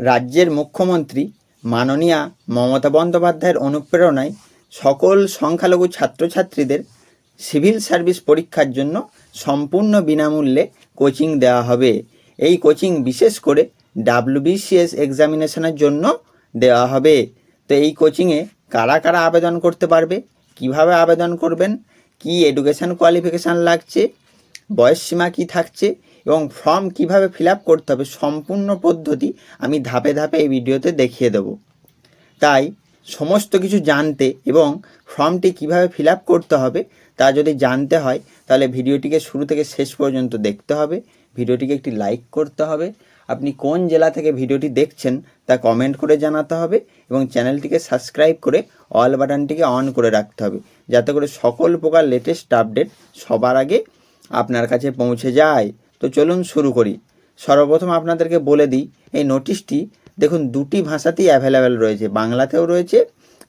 রাজ্যের মুখ্যমন্ত্রী মাননীয়া মমতা বন্দ্যোপাধ্যায়ের অনুপ্রেরণায় সকল সংখ্যালঘু ছাত্রছাত্রীদের সিভিল সার্ভিস পরীক্ষার জন্য সম্পূর্ণ বিনামূল্যে কোচিং দেওয়া হবে। এই কোচিং বিশেষ করে WBCS এক্সামিনেশনের জন্য দেওয়া হবে। তো এই কোচিংয়ে কারা কারা আবেদন করতে পারবে, কিভাবে আবেদন করবেন, কি এডুকেশান কোয়ালিফিকেশান লাগছে, বয়সসীমা কী থাকছে এবং ফর্ম কিভাবে ফিল আপ করতে হবে, সম্পূর্ণ পদ্ধতি আমি ধাপে ধাপে এই ভিডিওতে দেখিয়ে দেব। তাই সমস্ত কিছু জানতে এবং ফর্মটি কিভাবে ফিল আপ করতে হবে তা যদি জানতে হয় তাহলে ভিডিওটিকে শুরু থেকে শেষ পর্যন্ত দেখতে হবে। ভিডিওটিকে একটি লাইক করতে হবে। আপনি কোন জেলা থেকে ভিডিওটি দেখছেন তা কমেন্ট করে জানাতে হবে এবং চ্যানেলটিকে সাবস্ক্রাইব করে অল বাটনটিকে অন করে রাখতে হবে, যাতে করে সকল প্রকার লেটেস্ট আপডেট সবার আগে আপনার কাছে পৌঁছে যায়। তো চলুন শুরু করি। সর্বপ্রথম আপনাদেরকে বলে দিই, এই নোটিশটি দেখুন দুটি ভাষাতেই অ্যাভেলেবেল রয়েছে, বাংলাতেও রয়েছে,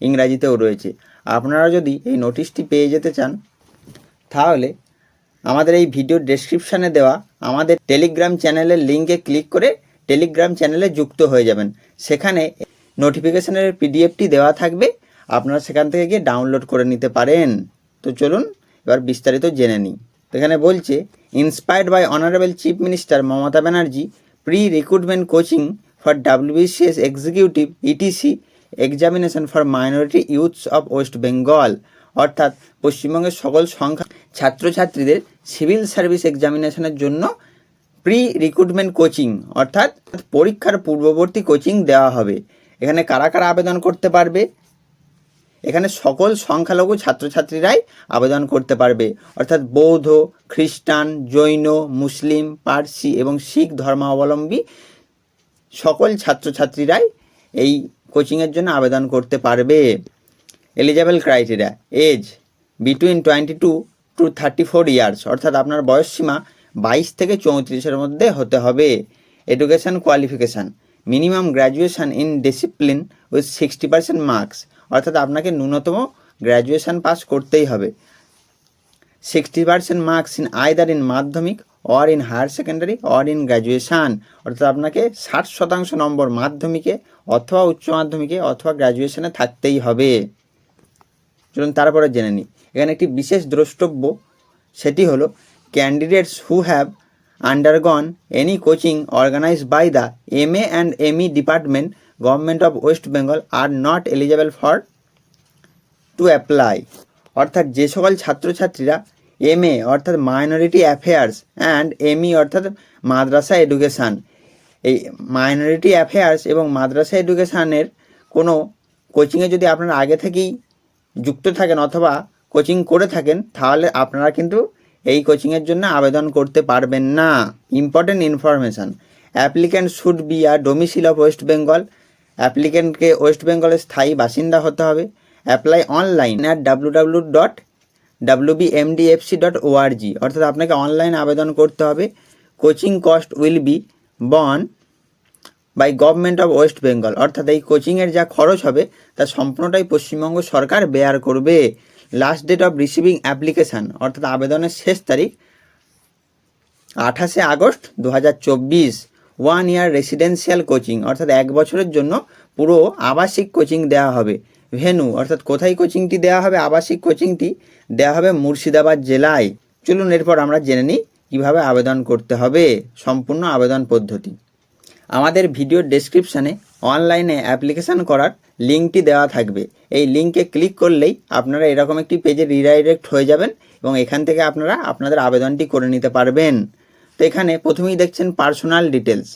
ইংরাজিতেও রয়েছে। আপনারা যদি এই নোটিশটি পেয়ে যেতে চান তাহলে আমাদের এই ভিডিওর ডেসক্রিপশানে দেওয়া আমাদের টেলিগ্রাম চ্যানেলের লিঙ্কে ক্লিক করে টেলিগ্রাম চ্যানেলে যুক্ত হয়ে যাবেন। সেখানে নোটিফিকেশানের পিডিএফটি দেওয়া থাকবে, আপনারা সেখান থেকে গিয়ে ডাউনলোড করে নিতে পারেন। তো চলুন এবার বিস্তারিত জেনে নিই। তো এখানে বলছে, inspired by honourable chief minister Mamata Banerjee, pre recruitment coaching for WBCS executive ETC examination for minority youths of West Bengal, অর্থাৎ পশ্চিমবঙ্গের সকল সংখ্যা ছাত্রছাত্রীদের সিভিল সার্ভিস এক্সামিনেশনের জন্য প্রি রিক্রুটমেন্ট কোচিং অর্থাৎ পরীক্ষার পূর্ববর্তী কোচিং দেওয়া হবে। এখানে কারা কারা আবেদন করতে পারবে? এখানে সকল সংখ্যালঘু ছাত্রছাত্রীরাই আবেদন করতে পারবে, অর্থাৎ বৌদ্ধ, খ্রিস্টান, জৈন, মুসলিম, পার্সি এবং শিখ ধর্মাবলম্বী সকল ছাত্রছাত্রীরাই এই কোচিংয়ের জন্য আবেদন করতে পারবে। Eligible criteria: age between 22 to 34 years, অর্থাৎ আপনার বয়সসীমা 22 থেকে 34-এর মধ্যে হতে হবে। Education qualification: minimum graduation in discipline with 60% marks, অর্থাৎ আপনাকে ন্যূনতম গ্র্যাজুয়েশান পাস করতেই হবে। 60% marks in either in Madhyamik or in higher secondary or in graduation, অর্থাৎ আপনাকে 60% নম্বর মাধ্যমিকে অথবা উচ্চ মাধ্যমিকে অথবা গ্র্যাজুয়েশানে থাকতেই হবে। চলুন তারপরে জেনে নিই। এখানে একটি বিশেষ দ্রষ্টব্য, সেটি হলো candidates who have undergone any coaching organized by the MA and ME department government of West Bengal are not eligible for to apply, অর্থাৎ যে সকল ছাত্রছাত্রীরা MA অর্থাৎ মাইনরিটি অ্যাফেয়ার্স অ্যান্ড ME অর্থাৎ মাদ্রাসা এডুকেশান, এই মাইনরিটি অ্যাফেয়ার্স এবং মাদ্রাসা এডুকেশানের কোনো কোচিংয়ে যদি আপনারা আগে থেকেই যুক্ত থাকেন অথবা কোচিং করে থাকেন তাহলে আপনারা কিন্তু এই কোচিংয়ের জন্য আবেদন করতে পারবেন না। Important information: applicant should be a domicile of West Bengal, অ্যাপ্লিক্যান্টকে ওয়েস্ট বেঙ্গলের স্থায়ী বাসিন্দা হতে হবে। অ্যাপ্লাই অনলাইন অ্যাট www.wbmdfc.org, অর্থাৎ আপনাকে অনলাইন আবেদন করতে হবে। Coaching cost will be borne by government of West Bengal, অর্থাৎ এই কোচিংয়ের যা খরচ হবে তা সম্পূর্ণটাই পশ্চিমবঙ্গ সরকার বেয়ার করবে। Last date of receiving application, অর্থাৎ আবেদনের শেষ তারিখ 28 আগস্ট 2024। 1 ইয়ার রেসিডেন্সিয়াল কোচিং, অর্থাৎ 1 বছরের জন্য পুরো আবাসিক কোচিং দেওয়া হবে। ভেন্যু, অর্থাৎ কোথায় কোচিংটি দেওয়া হবে, আবাসিক কোচিংটি দেওয়া হবে মুর্শিদাবাদ জেলায়। চলুন এরপর আমরা জেনে নিই কীভাবে আবেদন করতে হবে, সম্পূর্ণ আবেদন পদ্ধতি। আমাদের ভিডিওর ডেসক্রিপশানে অনলাইনে অ্যাপ্লিকেশান করার লিঙ্কটি দেওয়া থাকবে। এই লিঙ্কে ক্লিক করলেই আপনারা এরকম একটি পেজে রিডাইরেক্ট হয়ে যাবেন এবং এখান থেকে আপনারা আপনাদের আবেদনটি করে নিতে পারবেন। তো এখানে প্রথমেই দেখছেন পার্সোনাল ডিটেলস।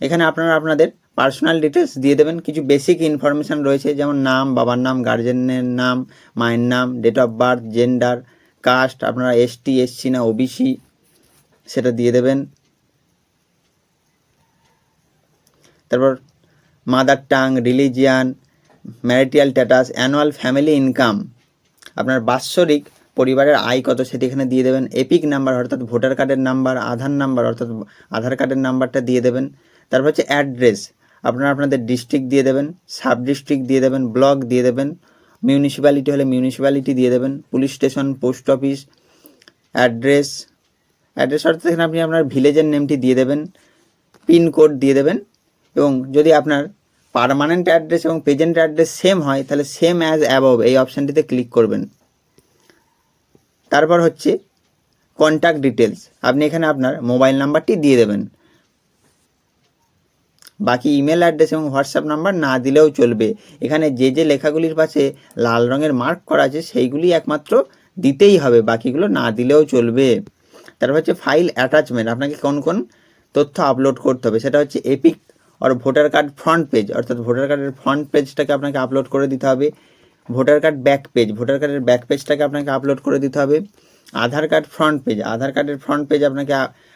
এখানে আপনারা আপনাদের পার্সোনাল ডিটেলস দিয়ে দেবেন। কিছু বেসিক ইনফরমেশান রয়েছে, যেমন নাম, বাবার নাম, গার্জেনের নাম, মায়ের নাম, date of birth, gender, caste, আপনারা ST SC না OBC সেটা দিয়ে দেবেন। তারপর mother tongue, religion, marital status, annual family income, আপনার বাৎসরিক পরিবারের আয় কত সেটি এখানে দিয়ে দেবেন। এপিক নাম্বার অর্থাৎ ভোটার কার্ডের নাম্বার, আধার নাম্বার অর্থাৎ আধার কার্ডের নাম্বারটা দিয়ে দেবেন। তারপর হচ্ছে অ্যাড্রেস, আপনারা আপনাদের ডিস্ট্রিক্ট দিয়ে দেবেন, সাব ডিস্ট্রিক্ট দিয়ে দেবেন, ব্লক দিয়ে দেবেন, মিউনিসিপ্যালিটি হলে মিউনিসিপ্যালিটি দিয়ে দেবেন, police station, post office, address অর্থাৎ এখানে আপনি আপনার ভিলেজের নেমটি দিয়ে দেবেন, পিনকোড দিয়ে দেবেন এবং যদি আপনার পার্মানেন্ট অ্যাড্রেস এবং প্রেজেন্ট অ্যাড্রেস সেম হয় তাহলে সেম অ্যাজ অ্যাবভ এই অপশানটিতে ক্লিক করবেন। তারপর হচ্ছে কন্ট্যাক্ট ডিটেলস, আপনি এখানে আপনার মোবাইল নাম্বারটি দিয়ে দেবেন। বাকি ইমেল অ্যাড্রেস এবং হোয়াটসঅ্যাপ নাম্বার না দিলেও চলবে। এখানে যে লেখাগুলির পাশে লাল রঙের মার্ক করা আছে সেইগুলি একমাত্র দিতেই হবে, বাকিগুলো না দিলেও চলবে। তারপর হচ্ছে ফাইল অ্যাটাচমেন্ট, আপনাকে কোন কোন তথ্য আপলোড করতে হবে সেটা হচ্ছে এপিক আর ভোটার কার্ড ফ্রন্ট পেজ, অর্থাৎ ভোটার কার্ডের ফ্রন্ট পেজটাকে আপনাকে আপলোড করে দিতে হবে। Voter card back page, voter কার্ডের ব্যাক পেজটাকে আপনাকে আপলোড করে দিতে হবে। আধার কার্ড ফ্রন্ট পেজ, আধার কার্ডের ফ্রন্ট পেজ আপনাকে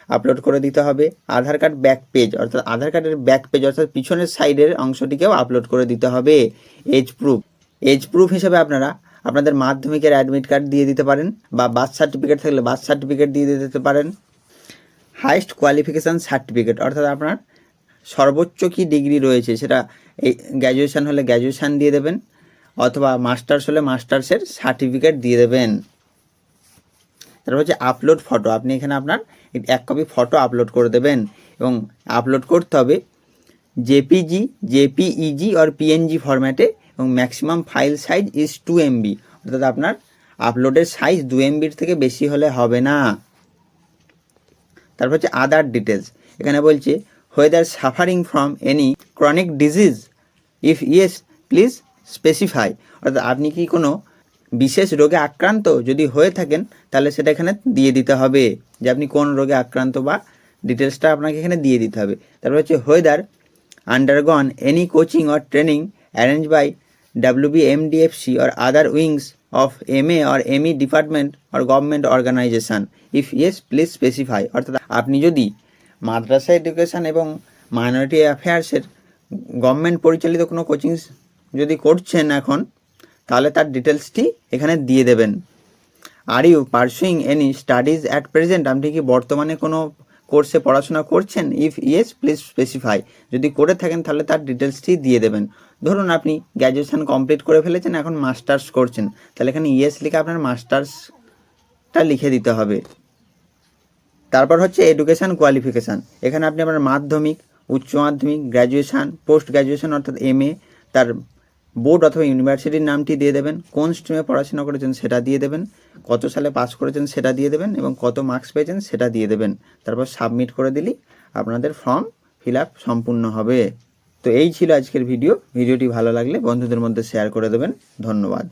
আপলোড করে দিতে হবে। আধার কার্ড ব্যাক পেজ অর্থাৎ আধার কার্ডের ব্যাক পেজ অর্থাৎ পিছনের সাইডের অংশটিকেও আপলোড করে দিতে হবে। এজ প্রুফ হিসেবে আপনারা আপনাদের মাধ্যমিকের অ্যাডমিট কার্ড দিয়ে দিতে পারেন, বা বার্থ সার্টিফিকেট থাকলে বার্থ সার্টিফিকেট দিয়ে দিতে পারেন। হাইস্ট কোয়ালিফিকেশান সার্টিফিকেট অর্থাৎ আপনার সর্বোচ্চ কী ডিগ্রি রয়েছে সেটা, এই গ্র্যাজুয়েশান হলে গ্র্যাজুয়েশান দিয়ে দেবেন, অথবা মাস্টার্স হলে মাস্টার্সের সার্টিফিকেট দিয়ে দেবেন। তারপর হচ্ছে আপলোড ফটো, আপনি এখানে আপনার 1 কপি ফটো আপলোড করে দেবেন এবং আপলোড করতে হবে জেপিজি, জেপিইজি আর পিএনজি ফরম্যাটে, এবং maximum file size is 2 MB, অর্থাৎ আপনার আপলোডের সাইজ 2 MBর থেকে বেশি হলে হবে না। তারপর হচ্ছে আদার ডিটেলস, এখানে বলছে whether suffering from any chronic disease, if yes please specify, অর্থাৎ আপনি কি কোনো বিশেষ রোগে আক্রান্ত, যদি হয়ে থাকেন তাহলে সেটা এখানে দিয়ে দিতে হবে যে আপনি কোন রোগে আক্রান্ত, বা ডিটেলসটা আপনাকে এখানে দিয়ে দিতে হবে। তারপর হচ্ছে whether undergone any coaching or training arrange by WBMDFC or other wings of MA or ME department or government organization, if yes please specify, অর্থাৎ আপনি যদি মাদ্রাসা এডুকেশন এবং মাইনরিটি অ্যাফেয়ার্সের গভর্নমেন্ট পরিচালিত কোনো কোচিং যদি করছেন এখন, তাহলে তার ডিটেলসটি এখানে দিয়ে দেবেন। Are you pursuing any studies at present, আপনি কি বর্তমানে কোনো কোর্সে পড়াশোনা করছেন, ইফ ইয়েস প্লিজ স্পেসিফাই, যদি করে থাকেন তাহলে তার ডিটেলসটি দিয়ে দেবেন। ধরুন আপনি গ্র্যাজুয়েশান কমপ্লিট করে ফেলেছেন, এখন মাস্টার্স করছেন, তাহলে এখানে ইয়েস লিখে আপনার মাস্টার্সটা লিখে দিতে হবে। তারপর হচ্ছে এডুকেশান কোয়ালিফিকেশান, এখানে আপনি আপনার মাধ্যমিক, উচ্চ মাধ্যমিক, গ্র্যাজুয়েশান, পোস্ট গ্র্যাজুয়েশান অর্থাৎ MA, তার বোর্ড অথবা ইউনিভার্সিটির নামটি দিয়ে দেবেন, কোন স্ট্রিমে পড়াশোনা করেছেন সেটা দিয়ে দেবেন, কত সালে পাস করেছেন সেটা দিয়ে দেবেন, এবং কত মার্কস পেয়েছেন সেটা দিয়ে দেবেন। তারপর সাবমিট করে দিলেই আপনাদের ফর্ম ফিল আপ সম্পূর্ণ হবে। তো এই ছিল আজকের ভিডিওটি ভালো লাগলে বন্ধুদের মধ্যে শেয়ার করে দেবেন। ধন্যবাদ।